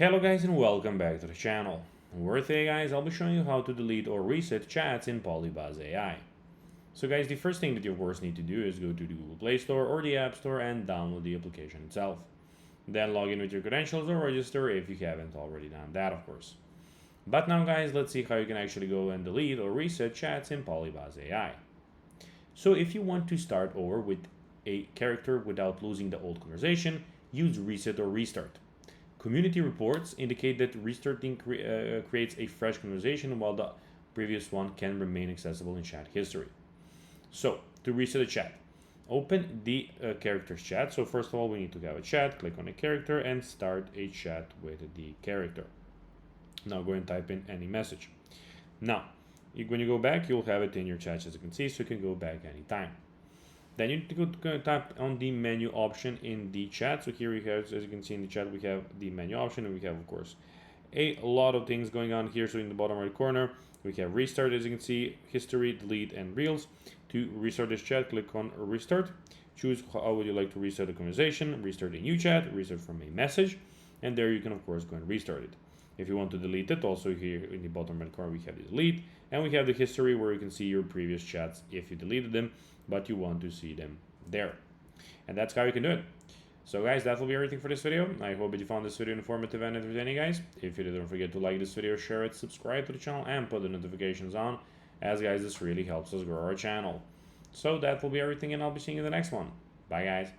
Hello guys and welcome back to the channel. Today guys, I'll be showing you how to delete or reset chats in PolyBuzz AI. So guys, the first thing that you of course need to do is go to the Google Play Store or the App Store and download the application itself. Then log in with your credentials or register if you haven't already done that of course. But now guys, let's see how you can actually go and delete or reset chats in PolyBuzz AI. So if you want to start over with a character without losing the old conversation, use reset or restart. Community reports indicate that restarting creates a fresh conversation while the previous one can remain accessible in chat history. So, to reset a chat, open the character's chat. So first of all, we need to have a chat, click on a character and start a chat with the character. Now go and type in any message. Now, when you go back, you'll have it in your chat as you can see, so you can go back anytime. Then you need to tap on the menu option in the chat. So here we have, as you can see in the chat, we have the menu option and we have, of course, a lot of things going on here. So in the bottom right corner, we have restart, as you can see, history, delete, and reels. To restart this chat, click on restart. Choose how would you like to restart the conversation, restart a new chat, restart from a message, and there you can, of course, go and restart it. If you want to delete it, also here in the bottom right corner, we have the delete, and we have the history where you can see your previous chats if you deleted them, but you want to see them there. And that's how you can do it. So guys, that will be everything for this video. I hope that you found this video informative and entertaining, guys. If you did, don't forget to like this video, share it, subscribe to the channel, and put the notifications on, as guys, this really helps us grow our channel. So that will be everything, and I'll be seeing you in the next one. Bye guys.